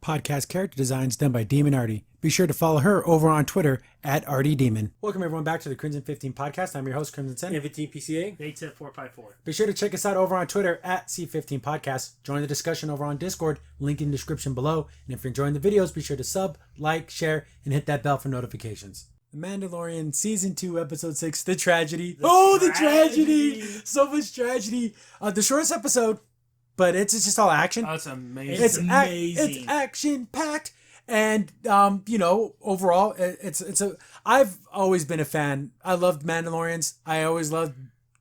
podcast character designs done by Demon Artie. Be sure to follow her over on Twitter at ArtieDemon. Welcome everyone back to the Crimson 15 podcast. I'm your host, Crimson Sen. PCA. ATIP454. Be sure to check us out over on Twitter at C15 Podcast. Join the discussion over on Discord, link in the description below. And if you're enjoying the videos, be sure to sub, like, share, and hit that bell for notifications. The Mandalorian Season 2, Episode 6, The Tragedy. The tragedy! So much tragedy. The shortest episode, but it's just all action. Oh, it's amazing. It's amazing. It's action-packed. And, overall, I've always been a fan. I loved Mandalorians. I always loved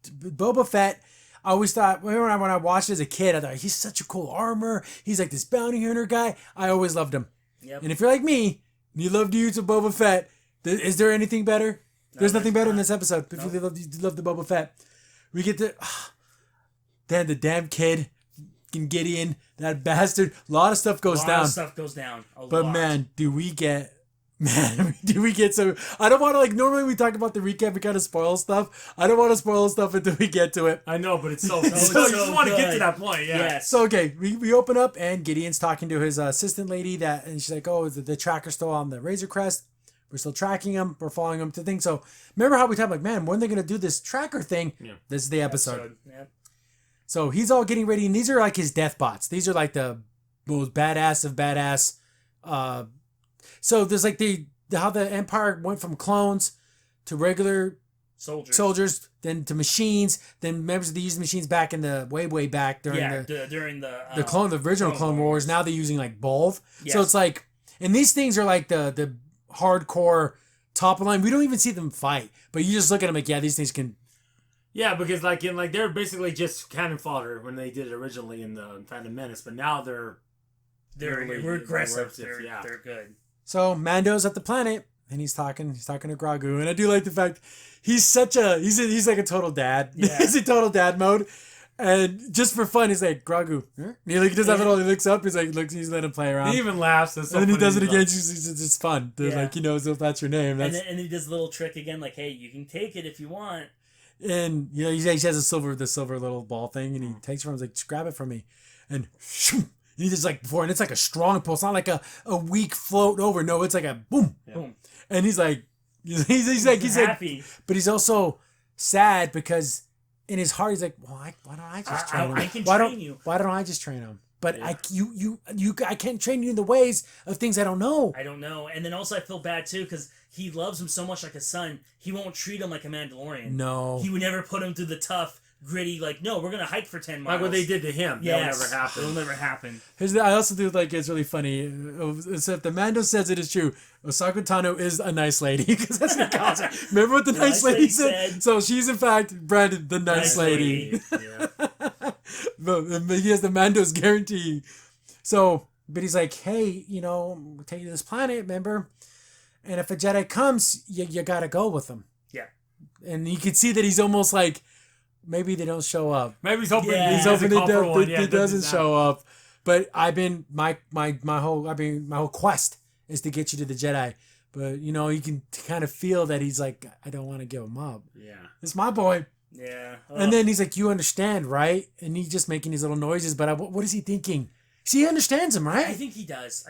Boba Fett. I always thought, when I watched it as a kid, I thought, he's such a cool armor. He's like this bounty hunter guy. I always loved him. Yep. And if you're like me, and you love to use a Boba Fett, is there anything better? There's nothing better in this episode. If you love the Boba Fett. We get to... the damn kid... Gideon, that bastard. A lot of stuff goes down. A lot of stuff goes down. But man, do we get so... I don't want to, normally we talk about the recap, we kind of spoil stuff. I don't want to spoil stuff until we get to it. I know, but it's so you just want to get to that point, yeah. Yes. So, okay, we open up, and Gideon's talking to his assistant lady, and she's like, oh, the tracker's still on the Razor Crest. We're still tracking him. We're following him to things. So, remember how we talked, man, when are they going to do this tracker thing? Yeah. This is the episode. Yeah. So he's all getting ready, and these are like his death bots. These are like the most badass of badass. So there's like how the Empire went from clones to regular soldiers, then to machines, then members of the used machines back in the way back during the original Clone Wars. Now they're using like both. Yes. So it's like, and these things are like the hardcore top of the line. We don't even see them fight, but you just look at them like, yeah, these things can. Yeah, because they're basically just cannon fodder when they did it originally in the Phantom Menace, but now they're aggressive. They're good. So Mando's at the planet, and he's talking to Grogu, and I do like the fact he's like a total dad. Yeah. He's in total dad mode, and just for fun, he's like, Grogu. Huh? He does that little. He looks up. He's like, he's letting him play around. He even laughs. And then he does it again. It's just fun. Like he knows if that's your name. And then he does a little trick again, like, hey, you can take it if you want. And he has the silver little ball thing, and he takes it from him. He's like, just grab it from me, and he just like before, and it's like a strong pull. It's not like a weak float over. No, it's like a boom, boom. And he's like, he's happy, but he's also sad because in his heart he's like, well, why don't I just train him? I can train you. Why don't I just train him? But I can't train you in the ways of things I don't know. And then also I feel bad too because he loves him so much like a son. He won't treat him like a Mandalorian. No. He would never put him through the tough, gritty, like, no, we're going to hike for 10 miles. Like what they did to him. Yes. That'll never happen. It'll never happen. I also do like it's really funny. So if the Mando says it is true, Osako Tano is a nice lady. Because that's what he calls her. Remember what the nice lady said? So she's in fact branded the nice lady. Yeah. But he has the Mando's guarantee. So, but he's like, hey, we'll take you to this planet, remember? And if a Jedi comes, you gotta go with them. Yeah. And you can see that he's almost like, maybe they don't show up. Maybe he's hoping he doesn't show up. But my whole quest is to get you to the Jedi. But you can kind of feel that he's like, I don't want to give him up. Yeah. It's my boy. Yeah. And then he's like, you understand, right? And he's just making these little noises. But what is he thinking? See, he understands him, right? I think he does.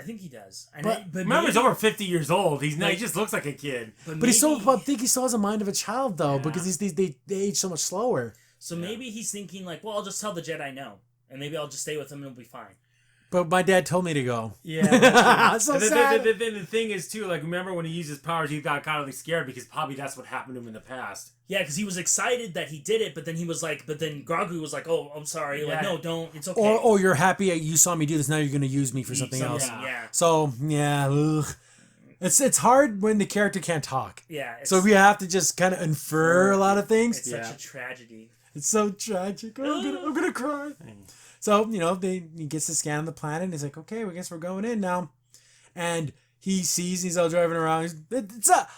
But remember, he's over 50 years old. He just looks like a kid. But I think he still has the mind of a child, though, because they age so much slower. So maybe he's thinking, like, well, I'll just tell the Jedi no. And maybe I'll just stay with him and it'll be fine. But my dad told me to go. Yeah. So sad. The thing is, too, like, remember when he used his powers, he got kind of scared because probably that's what happened to him in the past. Yeah, because he was excited that he did it, but then Grogu was like, oh, I'm sorry. Yeah. Like, no, don't. It's okay. Or you're happy you saw me do this, now you're going to use me for something else. Yeah. So, yeah. Ugh. It's hard when the character can't talk. Yeah. So we have to just kind of infer a lot of things. It's such a tragedy. It's so tragic. I'm gonna cry. So, he gets to scan the planet, and he's like, okay, I guess we're going in now. And he sees he's all driving around.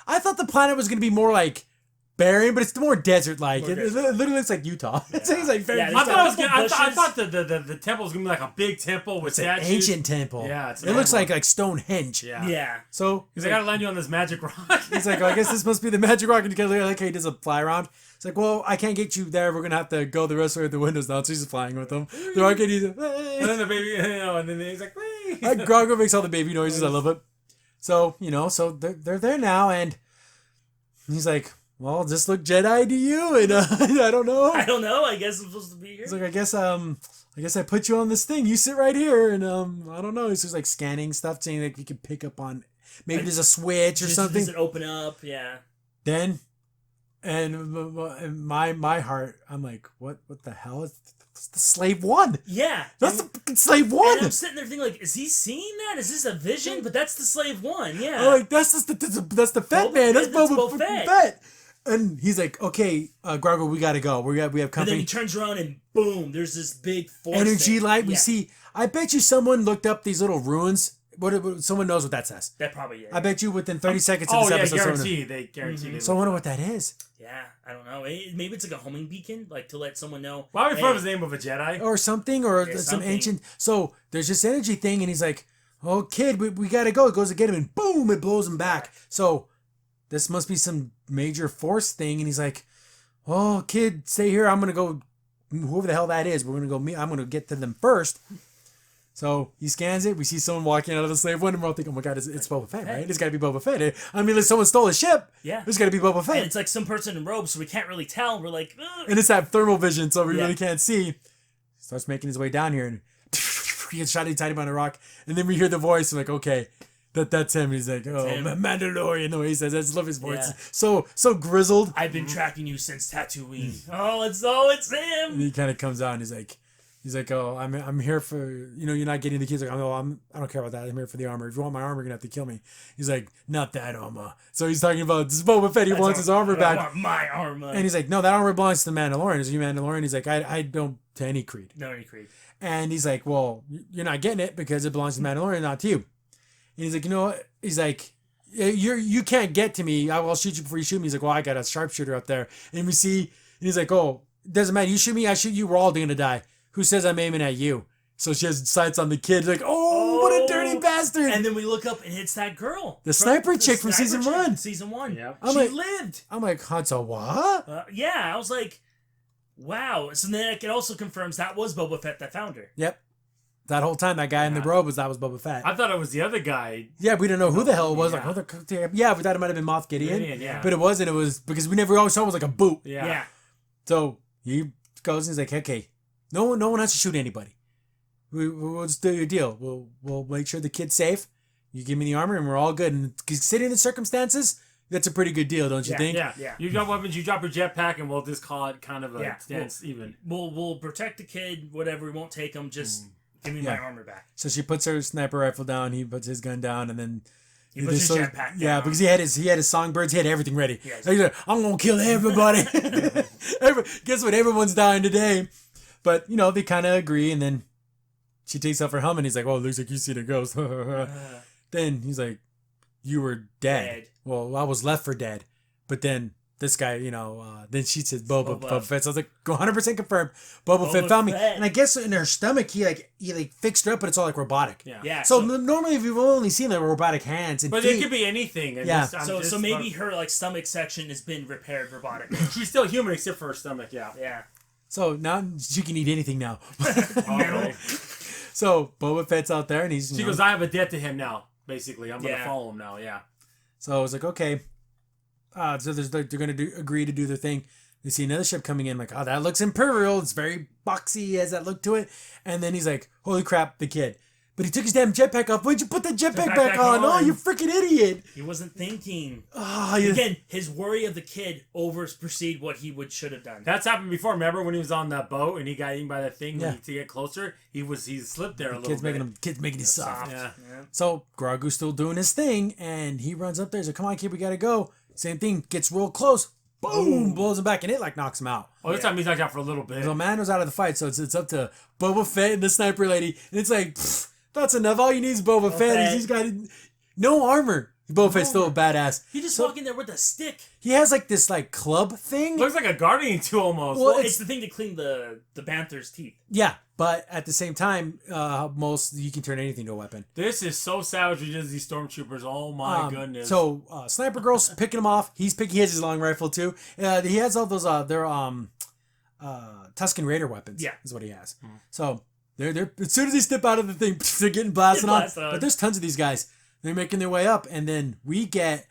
I thought the planet was going to be more like barren, but it's more desert-like. It literally looks like Utah. Yeah. It's like very. I thought the temple was gonna be like a big temple with statues. An ancient temple. Yeah, it looks like Stonehenge. Yeah. So he's like, I gotta land you on this magic rock. He's like, I guess this must be the magic rock. And like, he does a fly around. It's like, well, I can't get you there. We're gonna have to go the rest of the way at the windows now. So he's flying with them. The rocket, he's like, hey. And then the baby, and then he's like, hey. Grogu makes all the baby noises. I love it. So, so they're there now, and he's like, well, just look Jedi to you, and I don't know. I don't know. I guess I'm supposed to be here. He's like, I guess I put you on this thing. You sit right here, and I don't know. He's just like scanning stuff, saying like you can pick up on maybe there's a switch or something. Does it open up? Yeah. Then, and my heart, I'm like, what the hell is the Slave One? Yeah, that's the fucking Slave One. And I'm sitting there thinking, like, is he seeing that? Is this a vision? But that's the Slave One. Yeah. I'm like, that's the Fett man. That's Boba Fett. And he's like, okay, Grogu, we gotta go. We have company. And then he turns around and boom, there's this big force energy light. We see. I bet you someone looked up these little runes. What someone knows what that says. That probably is. I bet you within 30 seconds of this episode. They guarantee. So I wonder what that is. Yeah, I don't know. Maybe it's like a homing beacon, like to let someone know. Why would the name of a Jedi or something, or some ancient. So there's this energy thing, and he's like, "Oh, kid, we gotta go." It goes to get him, and boom, it blows him back. So this must be some major force thing, and he's like, "Oh, kid, stay here. I'm gonna go. Whoever the hell that is, we're gonna go meet. I'm gonna get to them first." So he scans it. We see someone walking out of the Slave One, and we're all thinking, "Oh my god, it's Boba Fett, right? It's got to be Boba Fett." I mean, if someone stole a ship, it's got to be Boba Fett. And it's like some person in robes, so we can't really tell. We're like, ugh. And it's that thermal vision, so we really can't see. Starts making his way down here, and he gets shot inside him on a rock, and then we hear the voice. I'm like, okay, that's him. He's like, oh, Mandalorian. The way he says, I just love his voice. Yeah. So grizzled. I've been tracking you since Tatooine. It's him. And he kind of comes out, and he's like, oh, I'm here for, you're not getting the kids. Like, I don't care about that. I'm here for the armor. If you want my armor, you're gonna have to kill me. He's like, not that armor. So he's talking about this Boba Fett. He wants his armor back. I want my armor. And he's like, no, that armor belongs to the Mandalorian. Is you Mandalorian? He's like, I don't to any creed. No, any creed. And he's like, well, you're not getting it because it belongs to the Mandalorian, not to you. And he's like, you know what? He's like, you can't get to me. I'll shoot you before you shoot me. He's like, well, I got a sharpshooter up there. And we see, and he's like, oh, doesn't matter. You shoot me, I shoot you. We're all gonna die. Who says I'm aiming at you? So she has sights on the kid. Like, oh, what a dirty bastard! And then we look up and it's that girl, the sniper chick from season 1. Season 1. Yep. She lived. I'm like, Hanzo, what? Yeah, I was like, wow. So then it also confirms that was Boba Fett that found her. Yep. That whole time, that guy in the robe was Boba Fett. I thought it was the other guy. Yeah, we don't know who the hell it was. Yeah. Like, we thought it might have been Moff Gideon. Yeah. But it wasn't. It was because we never always saw it was like a boot. Yeah. So he goes and he's like, okay, no one has to shoot anybody. We'll just do your deal. We'll make sure the kid's safe. You give me the armor and we're all good. And considering the circumstances, that's a pretty good deal, don't you think? Yeah. You got weapons, you drop your jetpack, and we'll just call it kind of a stance even. We'll protect the kid, whatever. We won't take him. Just give me my armor back. So she puts her sniper rifle down. He puts his gun down, and then he puts his jetpack down. Yeah, because he had his songbirds. He had everything ready. So he's like, I'm gonna kill everybody. Guess what? Everyone's dying today. But they kind of agree, and then she takes off her helmet. And he's like, "Well, it looks like you see the ghost." Then he's like, "You were dead." Well, I was left for dead. But then this guy, then she said Boba Fett. So I was like, 100% confirmed. Boba Fett found me, and I guess in her stomach he fixed her up, but it's all like robotic. Yeah. So normally, if you've only seen like robotic hands, and but feet, it could be anything. So maybe her like stomach section has been repaired robotically. She's still human except for her stomach. Yeah. So now she can eat anything now. Okay. So Boba Fett's out there, and she goes, I have a debt to him now. Basically, I'm gonna follow him now. Yeah. So I was like, okay. So they're gonna agree to do their thing. They see another ship coming in, like, oh, that looks Imperial. It's very boxy, has that look to it. And then he's like, holy crap, the kid. But he took his damn jetpack off. Why'd you put that jetpack back on? Oh, you freaking idiot. He wasn't thinking. Oh, yeah. Again, his worry of the kid overproceed what he should have done. That's happened before. Remember when he was on that boat and he got eaten by that thing? To get closer, he slipped there a little bit. Kid's making it soft. Yeah. So Grogu's still doing his thing, and he runs up there. He's like, come on, kid, we gotta go. Same thing, gets real close. Boom! Blows him back, and it knocks him out. Oh, this time he's knocked out for a little bit. So Mando's out of the fight, so it's up to Boba Fett and the sniper lady. And it's like, that's enough. All you need is Boba Fett. He's got no armor. Boba Fett's still a badass. He just walk in there with a stick. He has like this club thing. Looks like a guardian too almost. Well, it's the thing to clean the Banther's teeth. Yeah, but at the same time, you can turn anything to a weapon. This is so savage. He does these stormtroopers. Oh my goodness. So Sniper Girl's picking him off. He has his long rifle too. He has all those Tusken Raider weapons. Yeah, is what he has. So they're as soon as they step out of the thing, they're getting blasted on. But there's tons of these guys. They're making their way up, and then we get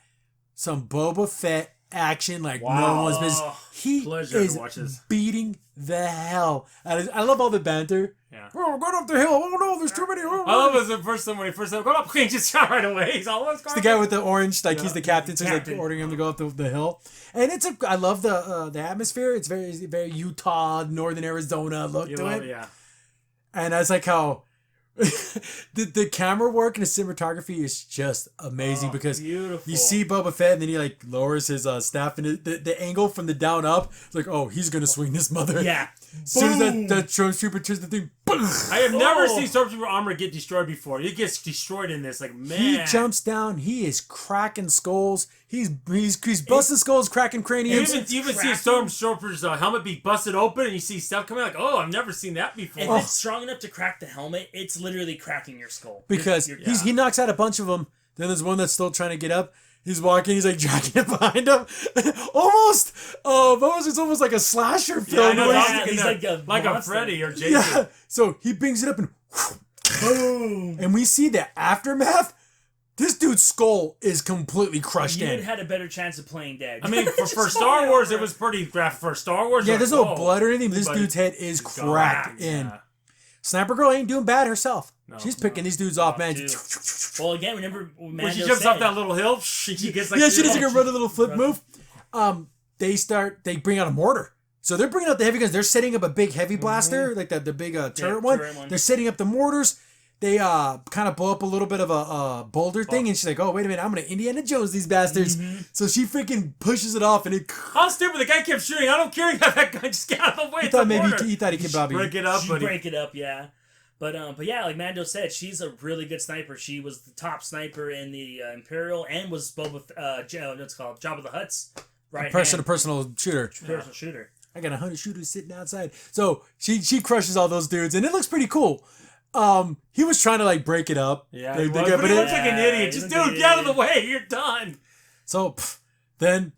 some Boba Fett action like no one's business. He is beating the hell out of. I love all the banter. Yeah. Oh, we're going up the hill. Oh no, there's too many. Oh, I love it when he first said, "Go up!" He just shot right away. He's all it's the guy with the orange, like he's the captain, so he's like ordering him to go up the hill. And I love the atmosphere. It's very very Utah, northern Arizona look to it. Yeah. And I was like how. the camera work and the cinematography is just amazing because beautiful. You see Boba Fett and then he like lowers his staff and the angle from the down up. It's like, oh, he's gonna swing this mother. Yeah. As soon as that stormtrooper turns the thing, boom. I have never seen stormtrooper armor get destroyed before. It gets destroyed in this. Like, man, he jumps down. He is cracking skulls. He's busting skulls, cracking craniums. You even see a stormtrooper's helmet be busted open, and you see stuff coming. Like, oh, I've never seen that before. If it's strong enough to crack the helmet, it's literally cracking your skull. Because he knocks out a bunch of them. Then there's one that's still trying to get up. He's walking. He's like dragging it behind him. Almost. It's almost like a slasher film. Yeah, he's like a Freddy or Jason. Yeah. So he brings it up and boom. And we see the aftermath. This dude's skull is completely crushed in. You had a better chance of playing dead. I mean, for Star Wars, it was pretty graphic. For Star Wars, yeah, there's no blood or anything. But this dude's head is cracked in. Yeah. Sniper Girl ain't doing bad herself. No, she's picking these dudes off, man. Well, again, remember when she jumps off that little hill, she gets like she does like a run a little flip move. They bring out a mortar. So they're bringing out the heavy guns. They're setting up a big heavy blaster, like the big turret one. They're setting up the mortars. They kind of blow up a little bit of a boulder thing, and she's like, "Oh, wait a minute, I'm gonna Indiana Jones these bastards." Mm-hmm. So she freaking pushes it off, and it. How stupid! The guy kept shooting. I don't care. That guy just got out of the way. He thought maybe he thought he could probably break it up. Break it up, yeah. But yeah, like Mando said, she's a really good sniper. She was the top sniper in the Imperial, and was Jabba the Hutt's right personal shooter. Personal shooter. I got 100 shooters sitting outside. So she crushes all those dudes, and it looks pretty cool. He was trying to like break it up. Yeah, but he looks like an idiot. Just dude, get out of the way. You're done. So then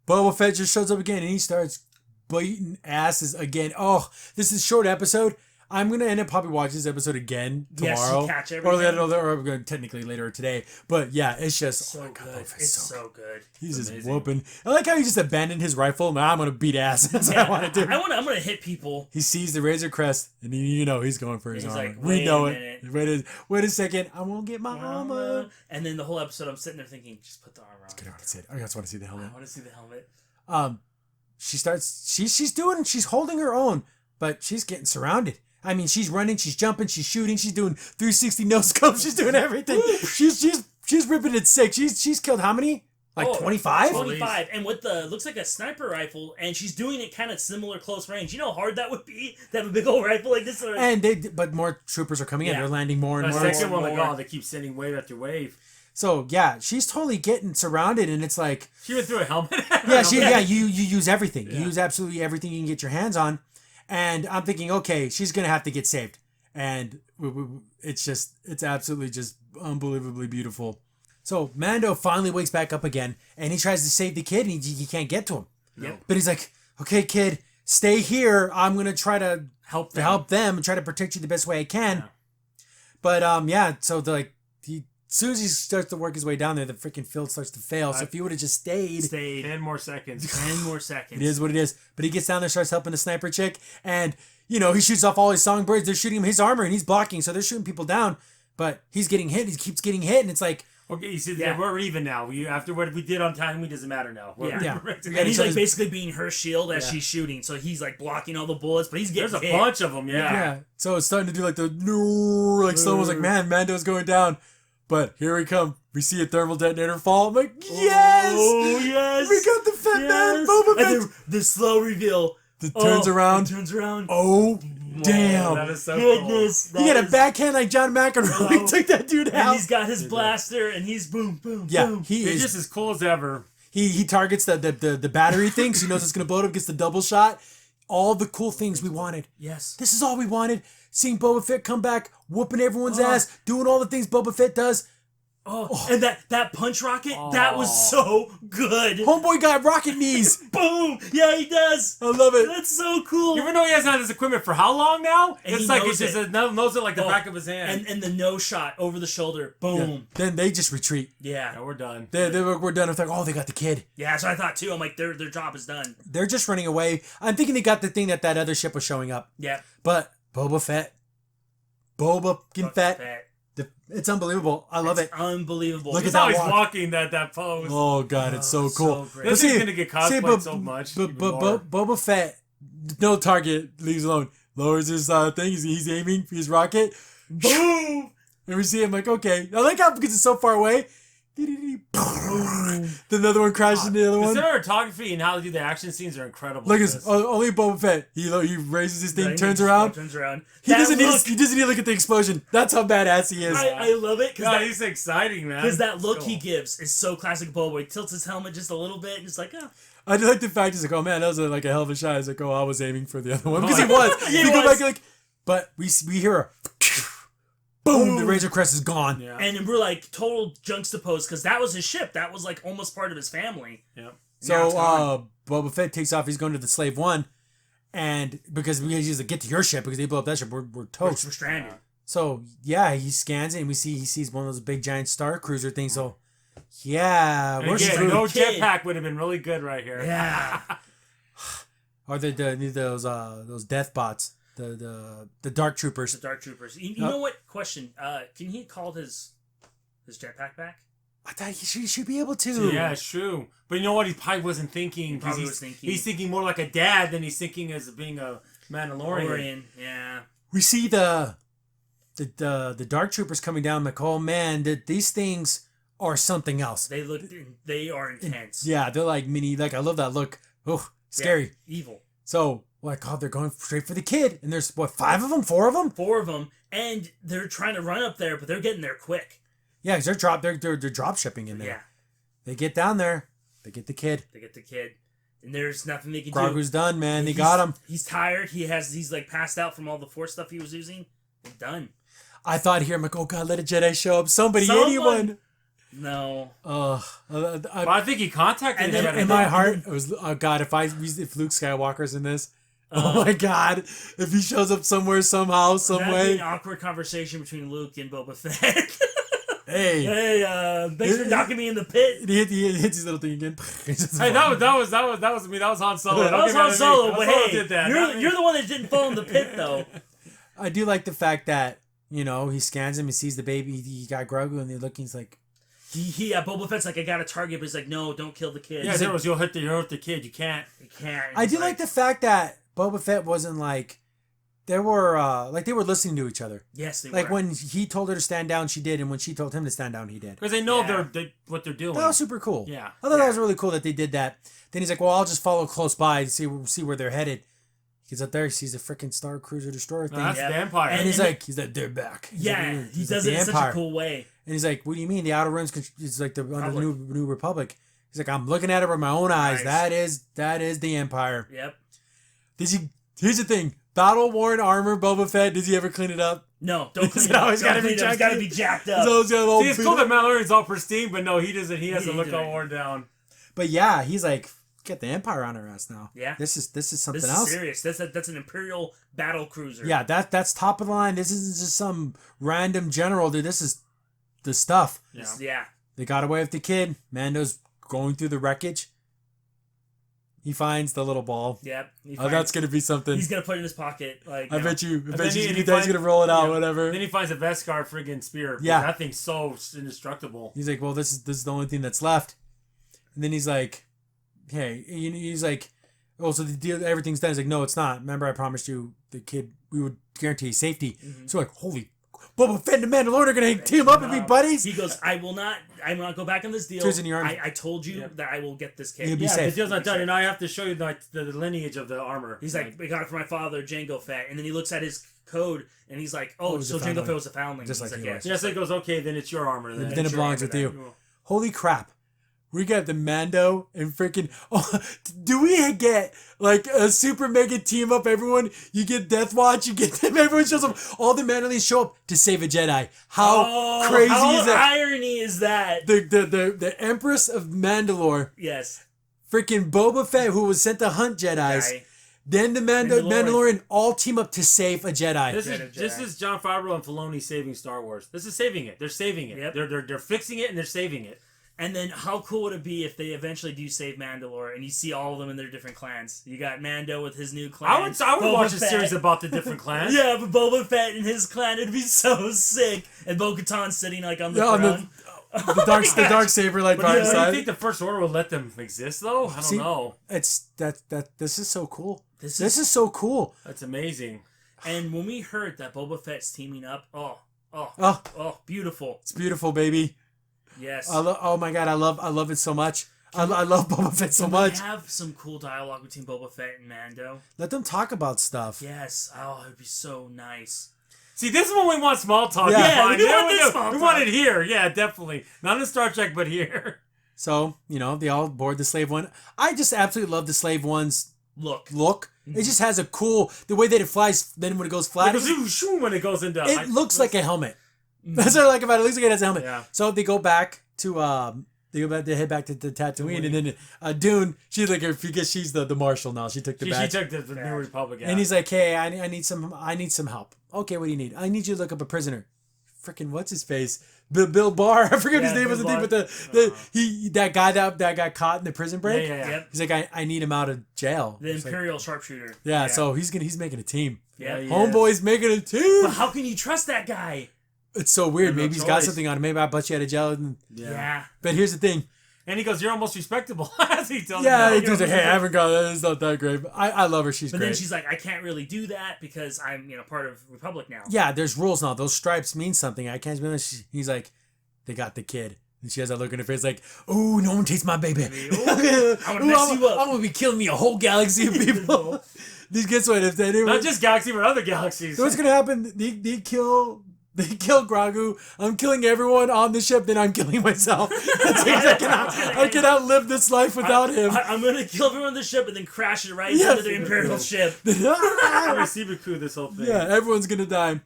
Boba Fett just shows up again, and he starts beating asses again. Oh, this is a short episode. I'm going to end up probably watching this episode again tomorrow. Yes, catch everything. Or we're going to technically later today. But yeah, it's just... So good. It's so good. He's just whooping. I like how he just abandoned his rifle. Man, I'm going to beat ass. That's what I want to do. I'm going to hit people. He sees the Razor Crest, and he's going for his armor. Like, we know it. Wait a second. I won't get my armor. And then the whole episode, I'm sitting there thinking, just put the armor on. I just want to see the helmet. I want to see the helmet. She's holding her own, but she's getting surrounded. I mean, she's running, she's jumping, she's shooting, she's doing 360 no scope, she's doing everything. she's ripping it sick. She's killed how many? Like 25? 25. And with looks like a sniper rifle, and she's doing it kind of similar close range. You know how hard that would be to have a big old rifle like this? But more troopers are coming in. They're landing more and more. The second one, like, they keep sending wave after wave. So yeah, she's totally getting surrounded, and it's like she went through a helmet. You use everything. You use absolutely everything you can get your hands on. And I'm thinking, okay, she's going to have to get saved. And it's absolutely just unbelievably beautiful. So Mando finally wakes back up again, and he tries to save the kid, and he can't get to him. Yep. But he's like, okay, kid, stay here. I'm going to try to help them and try to protect you the best way I can. Yeah. But, so as soon as he starts to work his way down there, the freaking field starts to fail. So if he would have just stayed 10 more seconds. 10 more seconds. It is what it is. But he gets down there, starts helping the sniper chick, and he shoots off all his songbirds. They're shooting him his armor, and he's blocking, so they're shooting people down. But he's getting hit. He keeps getting hit, and it's like, okay, you see, we're even now. After what we did on time, it doesn't matter now. And he's like basically being her shield as she's shooting, so he's like blocking all the bullets, but he's getting There's a bunch of them. Yeah. So it's starting to do like the someone's like, man, Mando's going down. But here we come. We see a thermal detonator fall. I'm like, yes! Oh, yes! We got the Fett man, Boba Fett! And the slow reveal. Turns around. Oh, damn. That is so goodness. Cool. He had a backhand like John McEnroe. He took that dude out. And he's got his blaster, and he's boom, boom, boom. He's just as cool as ever. He targets the battery thing, so he knows it's going to blow it up, gets the double shot. All the cool things we wanted. Yes. This is all we wanted. Seeing Boba Fett come back, whooping everyone's ass, doing all the things Boba Fett does. Oh, and that punch rocket, that was so good. Homeboy got rocket knees. Boom! Yeah, he does. I love it. That's so cool. You ever know he hasn't had this equipment for how long now? And It's he like knows it's just it. knows it like the back of his hand. And the no shot over the shoulder. Boom. Then they just retreat. Yeah. Yeah, we're done. We're done. It's like, oh, they got the kid. Yeah, that's what I thought too. I'm like, their job is done. They're just running away. I'm thinking they got the thing that other ship was showing up. Yeah. But Boba Fett. Fett. It's unbelievable. I love it. Unbelievable. Look He's at that always walk. walking that pose. Oh, God, it's so cool. great. This is going to get cosplayed so much. But Boba Fett, no target, leaves alone. Lowers his thing. He's aiming for his rocket. Boom! And we see him like, okay. I like how because it's so far away. Boom. The other one crashes into the other The one. cinematography and how they do the action scenes are incredible. Look at this. Only Boba Fett. He raises his thing, Right, turns he around. Turns around. He doesn't need to look at the explosion. That's how badass he is. I love it God, he's exciting, man. because that look Cool. he gives is so classic Boba. He tilts his helmet just a little bit and it's like, oh. I do like the fact he's like, oh man, that was like a hell of a shot. He's like, oh, I was aiming for the other one because he He was. You go was. back like, but we hear a boom. The Razor Crest is gone. Yeah. And we're like total juxtaposed because that was his ship. That was like almost part of his family. Yeah. Now So it's gone. Boba Fett takes off. He's going to the Slave One, and because he's like, get to your ship because they blow up that ship, we're we're toast. stranded. So yeah, he scans it and he sees one of those big giant star cruiser things. So yeah, And we're again, screwed. no Kid. jetpack would have been really good right here. Yeah. Or those death bots, the dark troopers. The Dark Troopers. You know what? Question. Can he call his jetpack back? I thought he should be able to. Yeah, it's true. But you know what? He probably wasn't thinking. Probably He's, was thinking. he's thinking more like a dad than he's thinking as being a Mandalorian. Mandalorian. Yeah. We see the dark troopers coming down. Like, oh man, these things are something else. They are intense. Yeah, they're like mini. Like I love that look. Oh, scary. Yeah, evil. So like, oh, they're going straight for the kid, and there's what 5 of them, 4 of them. 4 of them, and they're trying to run up there, but they're getting there quick. Yeah, because they're drop shipping in there. Yeah. They get down there. They get the kid. They get the kid, and there's nothing they can do. Grogu's done, man. They got him. He's tired. He's like passed out from all the Force stuff he was using. They're done. I thought here, I'm like, oh god, let a Jedi show up. Somebody, Someone. anyone. No. Well, I think he contacted And then- him. In my heart, it was, oh god, if Luke Skywalker's in this, oh my god, if he shows up somewhere, somehow, some That'd be way. an awkward conversation between Luke and Boba Fett. Hey, Hey, thanks for knocking me in the pit. he hits his little thing again. Hey, that was me. That was Han Solo. That Don't was get mad Han at me. Solo, Han but Solo hey, did that, not me. you're the one that didn't fall in the pit, though. I do like the fact that, he scans him, he sees the baby, he got Grogu, and he's like, Boba Fett's like, I got a target, but he's like, no, don't kill the kid. Yeah, there was you'll hit the kid. You can't. You can't. I do like the fact that Boba Fett wasn't like, they were listening to each other. Yes, they Like were. when he told her to stand down, she did, and when she told him to stand down, he did. Because they know Yeah. what they're doing. That was super cool. Yeah. I thought that was really cool that they did that. Then he's like, well, I'll just follow close by to see where they're headed. He gets up there, he sees a freaking Star Cruiser Destroyer thing. No, that's Yeah. the Empire. and he's and- like, they're back. He's Yeah, like, he he's does like, it the in such Empire. a cool way. And he's like, what do you mean? The Outer Rims is like the under the Republic. new Republic. He's like, I'm looking at it with my own eyes. Nice. That is the Empire. Yep. Here's the thing. Battle worn armor, Boba Fett, does he ever clean it up? No, don't clean It's it up. always Don't gotta be clean it up. It's jacked gotta up. be jacked He's up. always got a little See, it's beat cool up. that Mandalorian's all pristine, but no, he doesn't. He doesn't He look all doesn't. worn down. But yeah, he's like, get the Empire on our ass now. Yeah. This is something This else. is serious. That's an Imperial battle cruiser. Yeah, that's top of the line. This isn't just some random general, dude. This is the stuff. Yeah. They got away with the kid. Mando's going through the wreckage. He finds the little ball. Yep. Oh, that's gonna be something. He's gonna put it in his pocket. Like I bet you. then he He's finds- gonna roll it out. yeah. Whatever. Then he finds a Beskar friggin' spear. Yeah. That thing's so indestructible. He's like, well, this is the only thing that's left. And then he's like, hey, he's like, oh, so the deal, everything's done. He's like, no, it's not. Remember, I promised you the kid, we would guarantee his safety. Mm-hmm. So like, holy, Boba Fett and the Mandalorian are gonna team up and be buddies. He goes, I will not go back on this deal. Turns in your army. I told you that I will get this kid. You'll be Yeah, safe. the deal's not done, and I have to show you the lineage of the armor. He's like, we got it from my father, Jango Fett. And then he looks at his code and he's like, oh, he's so a Jango foundling. Fett was a foundling. Just He's like he yeah, was. Yes, it goes, okay, then it's your armor. Then Then it belongs with you. Holy crap. We got the Mando and freaking. Oh, do we get like a super mega team up? Everyone, you get Death Watch, you get them. Everyone shows up. All the Mandalorians show up to save a Jedi. How crazy is that? How irony is that? The Empress of Mandalore. Yes. Freaking Boba Fett, who was sent to hunt Jedis. Guy. Then the Mandalorian all team up to save a Jedi. This is Jon Favreau and Filoni saving Star Wars. This is saving it. They're saving it. Yep. They're fixing it and they're saving it. And then how cool would it be if they eventually do save Mandalore and you see all of them in their different clans? You got Mando with his new clan. I would watch a series about the different clans. Yeah, but Boba Fett and his clan, it'd be so sick. And Bo-Katan sitting like on the throne. The dark saber like by his Do side. you think the First Order would let them exist though? I don't know. It's this is so cool. This is so cool. That's amazing. And when we heard that Boba Fett's teaming up, beautiful. It's beautiful, baby. Yes. Oh my god, I love it so much. I love Boba Fett so much. We have some cool dialogue between Boba Fett and Mando. Let them talk about stuff. Yes. Oh, it'd be so nice. See, this is when we want small talk. Yeah, we want it here. Yeah, definitely. Not in Star Trek, but here. So, they all board the slave one. I just absolutely love the slave one's look. Mm-hmm. It just has a cool, the way that it flies, then when it goes flat. When it goes into... It looks like a helmet. That's what I like about it. It looks like it has a helmet. Yeah. So they go back to... They head back to Tatooine, and then Dune, she's like, because she's the marshal now. She took the badge. She took the New Republic. Yeah. And he's like, hey, I need some help. Okay, what do you need? I need you to look up a prisoner. Freaking what's his face? Bill Barr. I forget his name. Was the thing, but that guy that got caught in the prison break. Yeah. Yep. He's like, I need him out of jail. The Imperial sharpshooter. Yeah, so he's making a team. Yeah, Homeboy's making a team. But how can you trust that guy? It's so weird. No Maybe he's got choice. something on him. Maybe I bust you out of jail. Yeah. But here's the thing. And he goes, "You're almost respectable." As he tells Yeah, him, he's like, "Hey, I haven't got that. It's not that great." But I love her. She's But great. then she's like, "I can't really do that because I'm part of Republic now." Yeah, there's rules now. Those stripes mean something. I can't remember. He's like, they got the kid. And she has that look in her face like, "Oh, no one takes my baby. I'm gonna mess you up. I'm gonna be killing me a whole galaxy of people." These kids, what if they do? not just galaxy, but other galaxies. What's gonna happen? They kill Grogu. I'm killing everyone on the ship. Then I'm killing myself. I cannot live this life without him. I'm gonna kill everyone on the ship and then crash it right into the Imperial ship. Sibaku, this whole thing. Yeah, everyone's gonna die.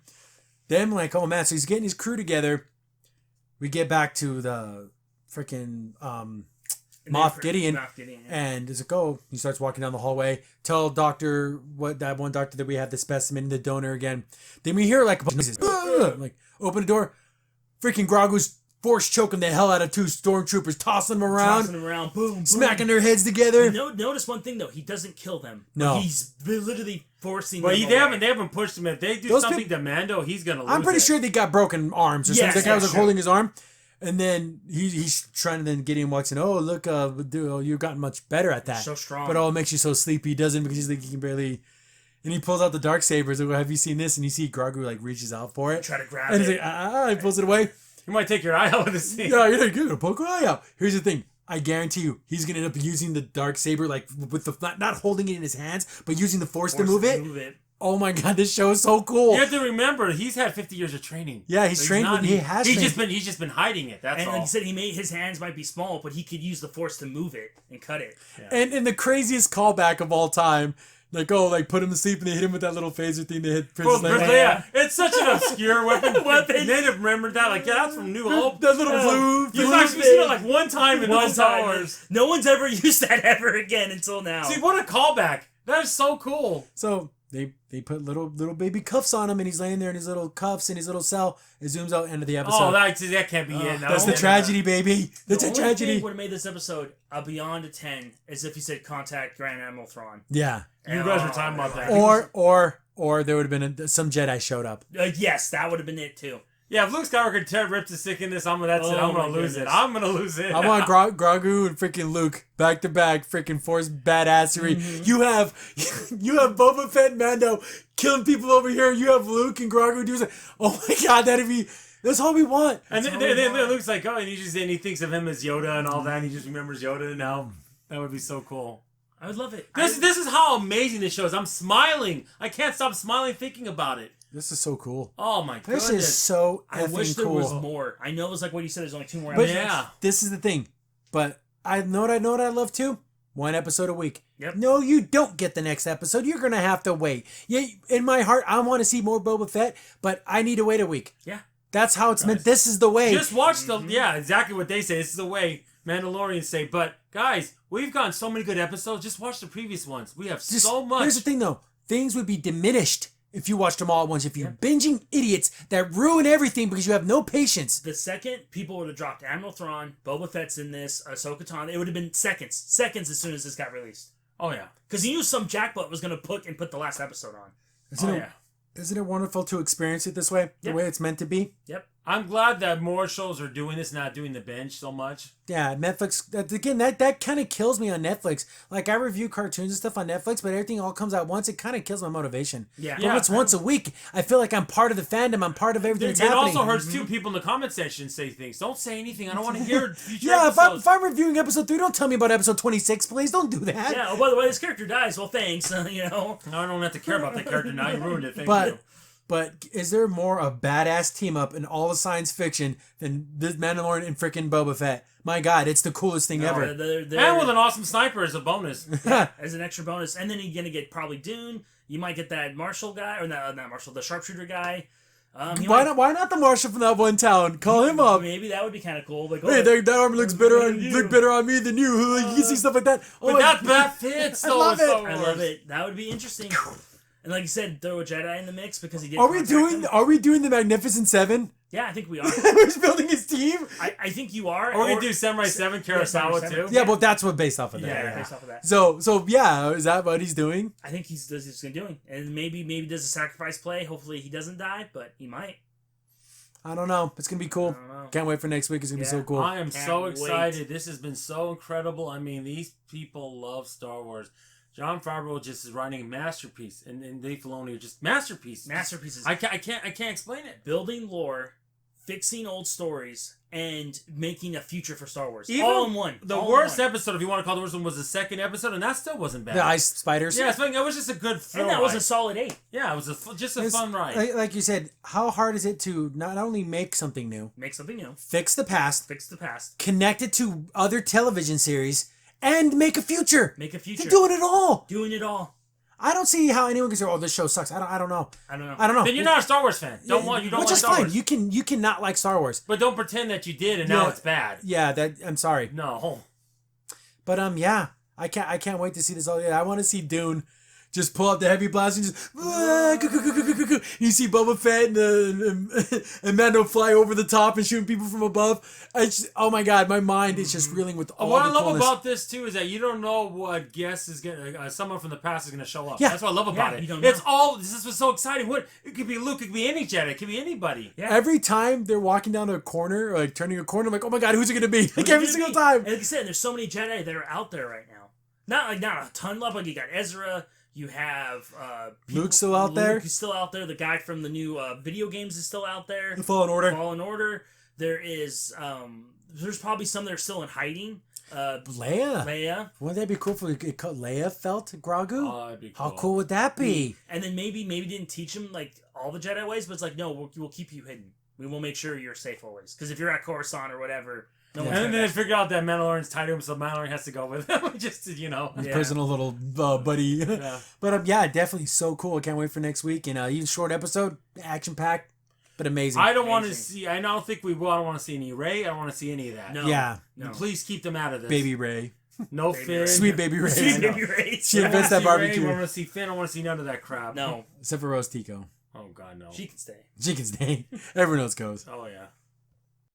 Then like, oh man, so he's getting his crew together. We get back to the freaking Moff Gideon, and he's like, oh, he starts walking down the hallway. Tell that one doctor that we have the specimen, the donor again. Then we hear like noises. Like, open the door. Freaking Grogu's force choking the hell out of two stormtroopers, tossing them around, boom, smacking their heads together. Notice one thing though, he doesn't kill them. No, he's literally forcing. But them they haven't pushed him. If they do something to Mando, he's gonna lose. I'm pretty sure they got broken arms or something. The guy was like holding his arm. And then he's trying to then Gideon walks in. Oh, look, dude, you've gotten much better at that. So strong. But it makes you so sleepy. He doesn't because he's like, he can barely. And he pulls out the dark sabers. Like, well, have you seen this? And you see Grogu like reaches out for it. Try to grab and it. he's like, he pulls it away. You might take your eye out of the scene. Yeah, you're gonna poke your eye out. Here's the thing. I guarantee you, he's gonna end up using the dark saber like with the not holding it in his hands, but using the force to move it. Oh my god, this show is so cool. You have to remember, he's had 50 years of training. Yeah, he's trained. He's just been hiding it. That's all. And like you said, his hands might be small, but he could use the force to move it and cut it. Yeah. And the craziest callback of all time, like put him to sleep and they hit him with that little phaser thing they hit Princess Leia. Yeah, it's such an obscure weapon. They have remembered that. Like, yeah, that's from New Hope. That little blue. You've actually seen it like one time in all Star Wars. No one's ever used that ever again until now. See, what a callback! That is so cool. So they put little baby cuffs on him, and he's laying there in his little cuffs in his little cell. It zooms out, end of the episode. Oh, that can't be it. That's the tragedy, baby. That's a tragedy. The only thing would have made this episode a beyond a 10 as if he said contact Grand Admiral Thrawn. Yeah. You guys were talking about that. Or there would have been some Jedi showed up. Yes, that would have been it too. Yeah, if Luke Skywalker rips a stick in this, I'm gonna lose it. I'm gonna lose it. I want Grogu and freaking Luke back to back, freaking force badassery. Mm-hmm. You have Boba Fett and Mando killing people over here. You have Luke and Grogu doing it. Oh my god, that's all we want. And then Luke's like, oh, and he thinks of him as Yoda and all that. And he just remembers Yoda now. That would be so cool. I would love it. This is how amazing this show is. I'm smiling. I can't stop smiling thinking about it. This is so cool. Oh my goodness. This is so effing cool. I wish there was more. I know it's like what you said, there's only 2 more episodes. But yeah. This is the thing. But I know what I love too. One episode a week. Yep. No, you don't get the next episode. You're gonna have to wait. Yeah, in my heart, I want to see more Boba Fett, but I need to wait a week. Yeah. That's how it's meant. This is the way. Just watch exactly what they say. This is the way Mandalorians say. But guys, we've gotten so many good episodes. Just watch the previous ones. We have so much. Here's the thing, though. Things would be diminished if you watched them all at once. If you're binging idiots that ruin everything because you have no patience. The second people would have dropped Admiral Thrawn, Boba Fett's in this, Ahsoka Tano, it would have been seconds as soon as this got released. Oh yeah, because you knew some jackbutt was going to put the last episode on. Isn't it wonderful to experience it this way, the way it's meant to be? Yep. I'm glad that more shows are doing this, not doing the binge so much. Yeah, Netflix, again, that kind of kills me on Netflix. Like, I review cartoons and stuff on Netflix, but everything all comes out once. It kind of kills my motivation. Yeah. But it's once a week. I feel like I'm part of the fandom. I'm part of everything that's happening. It also hurts, too. People in the comment section say things. Don't say anything. I don't want to hear future Yeah, episodes. if I'm reviewing episode 3, don't tell me about episode 26, please. Don't do that. Yeah, oh, by the way, this character dies. Well, thanks. You know. No, I don't have to care about that character now. You ruined it. Thank you. But is there more a badass team up in all of science fiction than this Mandalorian and freaking Boba Fett? My God, it's the coolest thing ever. And with an awesome sniper as a bonus. As an extra bonus. And then you're going to get probably Dune. You might get that Marshall guy, or not Marshall, the sharpshooter guy. Why not the Marshal from that one town? Call him up. Maybe that would be kind of cool. Like, hey, that arm looks better on me than you. You see stuff like that. Oh, but that fits. I love it. I love it. That would be interesting. And like you said, throw a Jedi in the mix because he did. Are we doing the Magnificent Seven? Yeah, I think we are. Who's building his team? I think you are. Or we could do Samurai 7 Kurosawa too. Yeah, but that's what based off of that. Yeah, based off of that. So yeah, is that what he's doing? I think he's doing, and maybe does a sacrifice play. Hopefully he doesn't die, but he might. I don't know. It's gonna be cool. Can't wait for next week. It's gonna be so cool. I am so excited. This has been so incredible. I mean, these people love Star Wars. Jon Favreau just is writing a masterpiece, and Dave Filoni are just masterpieces. Masterpieces. I can't explain it. Building lore, fixing old stories, and making a future for Star Wars. Even all in one. The worst episode, if you want to call it the worst one, was the second episode, and that still wasn't bad. The ice spiders. Yeah, it was just a good thrill. And that was a solid 8. Yeah, it was just a fun ride. Like you said, how hard is it to not only make something new, fix the past, connect it to other television series, and make a future. They're doing it all. I don't see how anyone can say, "Oh, this show sucks." I don't know. Then you're not a Star Wars fan. Which is fine. You can not like Star Wars, but don't pretend that you did and now it's bad. Yeah, I'm sorry. No. But yeah, I can't wait to see this all. I want to see Dune. Just pull out the heavy blast and just you see Boba Fett and Mando fly over the top and shooting people from above. Oh my God, my mind is just reeling with all the coolness. What I love about this too is that you don't know what guest is gonna, someone from the past is gonna show up. Yeah. That's what I love about it. You don't know. It's all. This is so exciting. It could be Luke. It could be any Jedi. It could be anybody. Yeah. Every time they're walking down a corner, or like turning a corner, I'm like, oh my God, who's it gonna be? Like every single time. And like you said, there's so many Jedi that are out there right now. Not a ton left. Like you got Ezra. You have Luke's still out there. Luke is still out there. The guy from the new video games is still out there. The Fallen Order. There is there's probably some that are still in hiding. Leia. Wouldn't that be cool if Leia felt Grogu? Oh, that'd be cool. How cool would that be? And then maybe didn't teach him like all the Jedi ways, but it's like, no, we'll keep you hidden. We will make sure you're safe always. Because if you're at Coruscant or whatever. And then they figure out that Mandalorian's tied to him, so Mandalorian has to go with him, just to, His personal little buddy. Yeah. But definitely so cool. I can't wait for next week. And even short episode, action packed, but amazing. I don't want to see. I don't think we will. I don't want to see any Rey. I don't want to see any of that. No. Yeah. No. Please keep them out of this. Baby Rey. No Finn. Sweet baby Rey. Sweet baby Rey. She invents that barbecue. I want to see Finn. I don't want to see none of that crap. No. Except for Rose Tico. Oh God, no. She can stay. She can stay. Everyone else goes. Oh yeah.